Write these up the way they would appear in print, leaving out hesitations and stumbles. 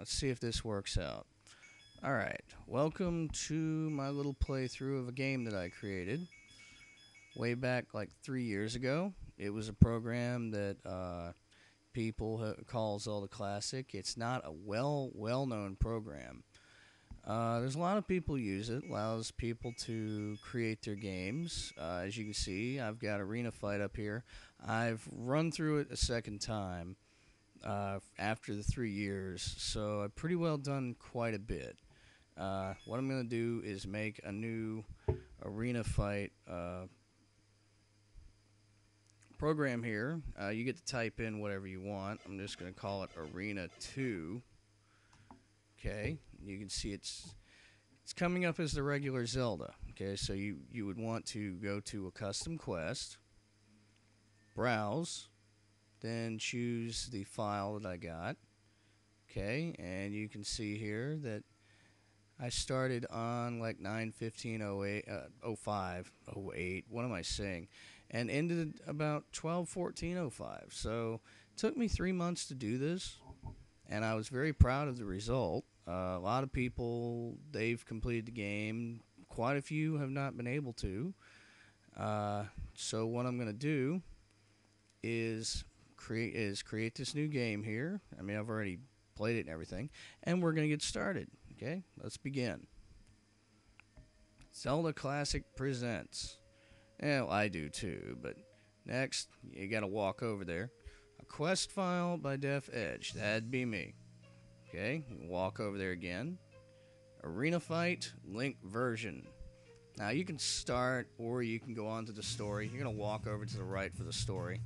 Let's see if this works out. Alright, welcome to my little playthrough of a game that I created way back like 3 years ago. It was a program that people call Zelda Classic. It's not a well-known program. There's a lot of people use it. Allows people to create their games. As you can see, I've got Arena Fight up here. I've run through it a second time after the 3 years, so I've pretty well done quite a bit. What I'm going to do is make a new Arena Fight program here. You get to type in whatever you want. I'm just going to call it Arena 2. Okay, you can see it's coming up as the regular Zelda. Okay, so you would want to go to a custom quest, browse, then choose the file that I got. Okay, and you can see here that I started on like 9/15/08, 05, 08. What am I saying? And ended about 12/14/05. So it took me 3 months to do this, and I was very proud of the result. A lot of people, they've completed the game. Quite a few have not been able to. So what I'm going to do is create this new game here. I mean, I've already played it and everything, and we're going to get started. Okay, let's begin. Zelda Classic presents. Well, I do too, but next, you gotta walk over there. A quest file by Def Edge. That'd be me. Okay, walk over there again. Arena Fight, Link version. Now, you can start, or you can go on to the story. You're gonna walk over to the right for the story.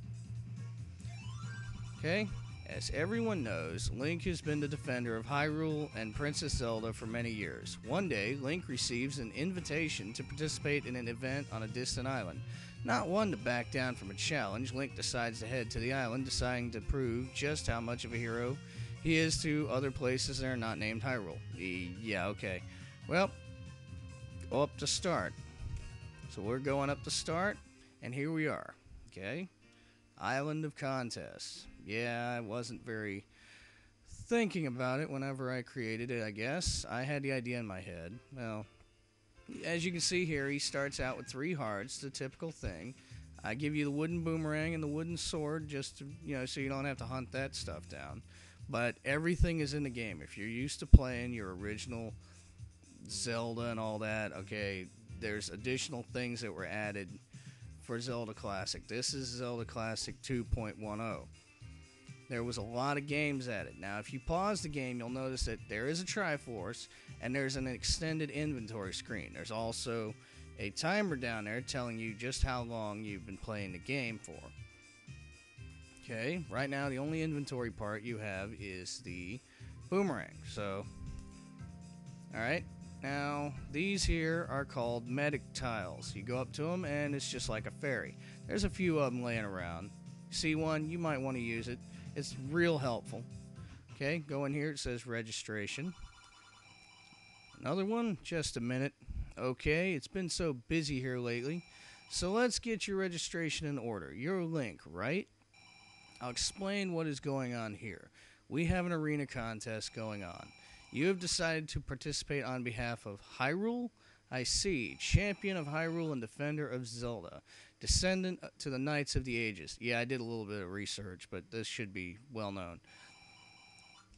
Okay, as everyone knows, Link has been the defender of Hyrule and Princess Zelda for many years. One day, Link receives an invitation to participate in an event on a distant island. Not one to back down from a challenge, Link decides to head to the island, deciding to prove just how much of a hero he is to other places that are not named Hyrule. Yeah, okay. Well, go up to start. So we're going up to start, and here we are. Okay? Island of Contest. Yeah, I wasn't very thinking about it whenever I created it, I guess. I had the idea in my head. Well, as you can see here, he starts out with 3 hearts, the typical thing. I give you the wooden boomerang and the wooden sword just to, so you don't have to hunt that stuff down. But everything is in the game. If you're used to playing your original Zelda and all that, okay, there's additional things that were added for Zelda Classic. This is Zelda Classic 2.10. There was a lot of games added. Now, if you pause the game, you'll notice that there is a Triforce, and there's an extended inventory screen. There's also a timer down there telling you just how long you've been playing the game for. Okay, right now the only inventory part you have is the boomerang. So, alright, now these here are called medic tiles. You go up to them, and it's just like a fairy. There's a few of them laying around. See one, you might want to use it. It's real helpful. Okay, go in here. It says registration. Another one, just a minute. Okay, it's been so busy here lately. So let's get your registration in order. You're Link, right? I'll explain what is going on here. We have an arena contest going on. You have decided to participate on behalf of Hyrule. I see. Champion of Hyrule and defender of Zelda. Descendant to the Knights of the Ages. Yeah, I did a little bit of research, but this should be well known.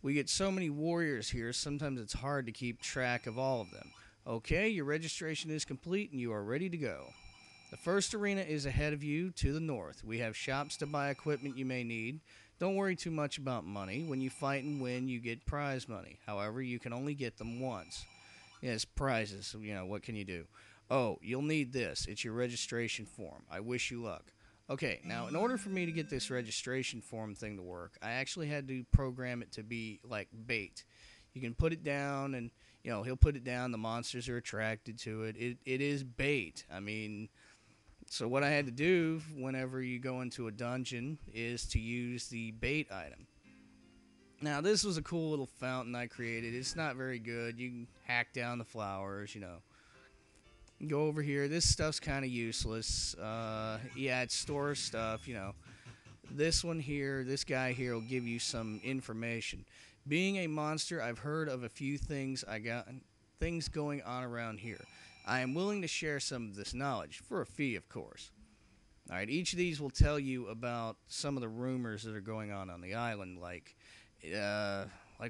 We get so many warriors here, sometimes it's hard to keep track of all of them. Okay, your registration is complete and you are ready to go. The first arena is ahead of you to the north. We have shops to buy equipment you may need. Don't worry too much about money. When you fight and win, you get prize money. However, you can only get them once. Yes, prizes, what can you do? Oh, you'll need this. It's your registration form. I wish you luck. Okay, now in order for me to get this registration form thing to work, I actually had to program it to be like bait. You can put it down and, he'll put it down. The monsters are attracted to it. It is bait. I mean, so what I had to do whenever you go into a dungeon is to use the bait item. Now, this was a cool little fountain I created. It's not very good. You can hack down the flowers, Go over here. This stuff's kind of useless. Yeah, it stores stuff, This one here, this guy here will give you some information. Being a monster, I've heard of a few things going on around here. I am willing to share some of this knowledge, for a fee, of course. Alright, each of these will tell you about some of the rumors that are going on the island, like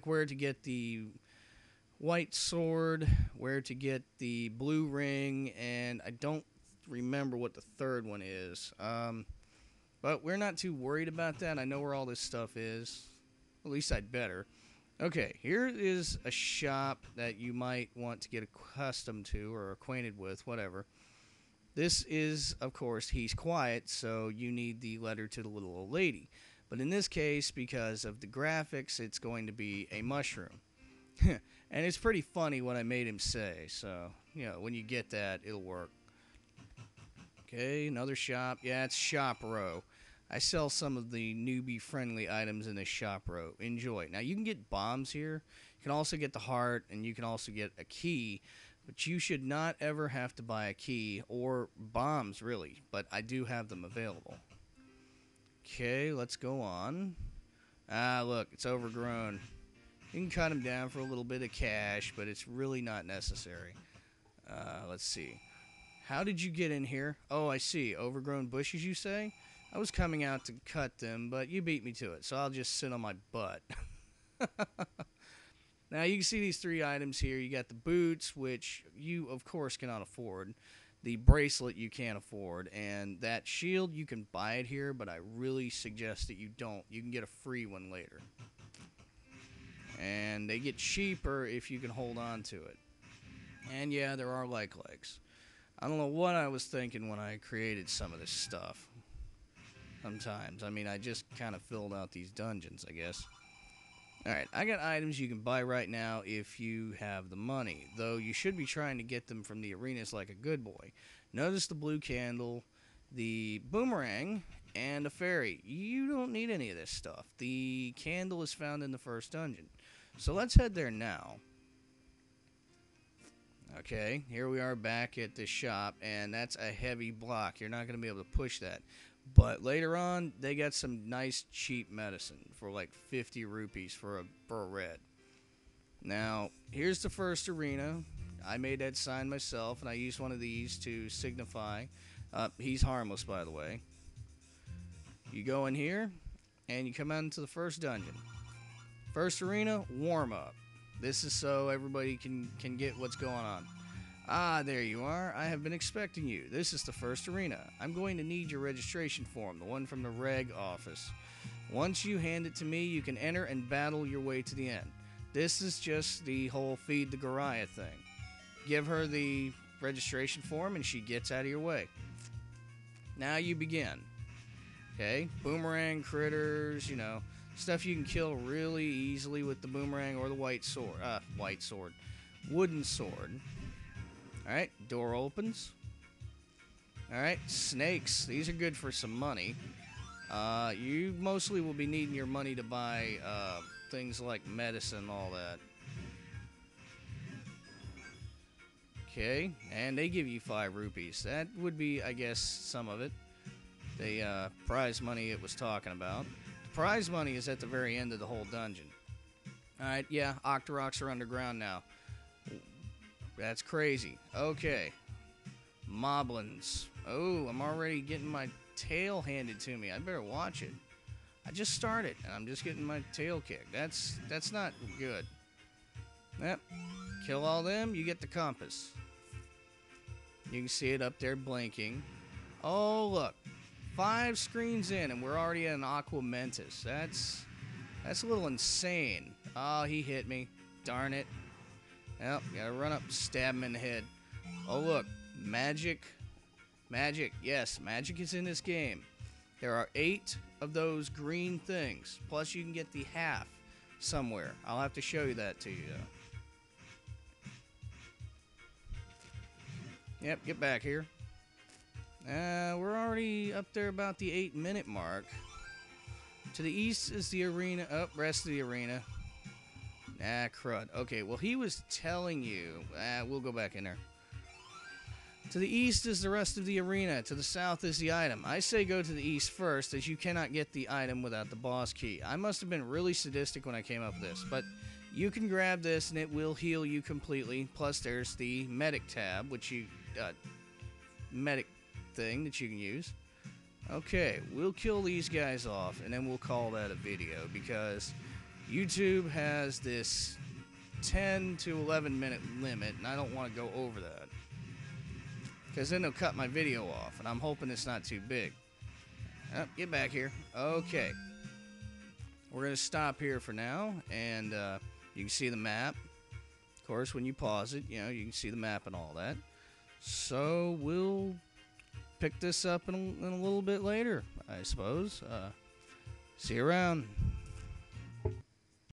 where to get the white sword, where to get the blue ring, and I don't remember what the third one is. But we're not too worried about that. I know where all this stuff is. At least I'd better. Okay, here is a shop that you might want to get accustomed to or acquainted with, whatever. This is, of course, he's quiet, so you need the letter to the little old lady. But in this case, because of the graphics, it's going to be a mushroom. And it's pretty funny what I made him say, so, when you get that, it'll work. Okay, another shop. Yeah, it's Shop Row. I sell some of the newbie-friendly items in this shop row. Enjoy. Now, you can get bombs here. You can also get the heart, and you can also get a key. But you should not ever have to buy a key or bombs, really. But I do have them available. Okay, let's go on. Ah, look, it's overgrown. You can cut them down for a little bit of cash, but it's really not necessary. Let's see. How did you get in here? Oh, I see. Overgrown bushes, you say? I was coming out to cut them, but you beat me to it, so I'll just sit on my butt. Now, you can see these three items here. You got the boots, which you, of course, cannot afford. The bracelet you can't afford. And that shield, you can buy it here, but I really suggest that you don't. You can get a free one later. And they get cheaper if you can hold on to it. And yeah, there are like legs. I don't know what I was thinking when I created some of this stuff. Sometimes. I mean, I just kind of filled out these dungeons, I guess. Alright, I got items you can buy right now if you have the money. Though you should be trying to get them from the arenas like a good boy. Notice the blue candle, the boomerang, and a fairy. You don't need any of this stuff. The candle is found in the first dungeon. So let's head there now. Okay, here we are back at the shop, and that's a heavy block. You're not going to be able to push that. But later on, they got some nice cheap medicine for like 50 rupees for a red. Now, here's the first arena. I made that sign myself, and I used one of these to signify. He's harmless, by the way. You go in here, and you come out into the first dungeon. First arena, warm up. This is so everybody can get what's going on. Ah, there you are. I have been expecting you. This is the first arena. I'm going to need your registration form, the one from the reg office. Once you hand it to me, you can enter and battle your way to the end. This is just the whole feed the Goliath thing. Give her the registration form and she gets out of your way. Now you begin. Okay? Boomerang, critters, stuff you can kill really easily with the boomerang or the white sword. Wooden sword. Alright, door opens. Alright, snakes. These are good for some money. You mostly will be needing your money to buy things like medicine and all that. Okay, and they give you 5 rupees. That would be, I guess, some of it. The prize money it was talking about. The prize money is at the very end of the whole dungeon. Alright, yeah, Octoroks are underground now. That's crazy. Okay. Moblins. Oh, I'm already getting my tail handed to me. I better watch it. I just started, and I'm just getting my tail kicked. That's not good. Yep. Kill all them, you get the compass. You can see it up there blinking. Oh, look. 5 screens in, and we're already at an Aqua Mentis. That's a little insane. Oh, he hit me. Darn it. Well, gotta run up, stab him in the head. Oh, look. Magic. Magic. Yes, magic is in this game. There are 8 of those green things. Plus, you can get the half somewhere. I'll have to show you that to you, though. Yep, get back here. We're already up there about the 8-minute mark. To the east is the arena. Oh, rest of the arena. Crud. Okay, well, he was telling you. We'll go back in there. To the east is the rest of the arena. To the south is the item. I say go to the east first, as you cannot get the item without the boss key. I must have been really sadistic when I came up with this, but you can grab this and it will heal you completely. Plus there's the medic tab, which you... medic thing that you can use. Okay, we'll kill these guys off, and then we'll call that a video, because YouTube has this 10 to 11 minute limit, and I don't want to go over that. Because then they'll cut my video off, and I'm hoping it's not too big. Oh, get back here. Okay. We're going to stop here for now, and you can see the map. Of course, when you pause it, you know, you can see the map and all that. So, we'll pick this up in a little bit later, I suppose. See you around.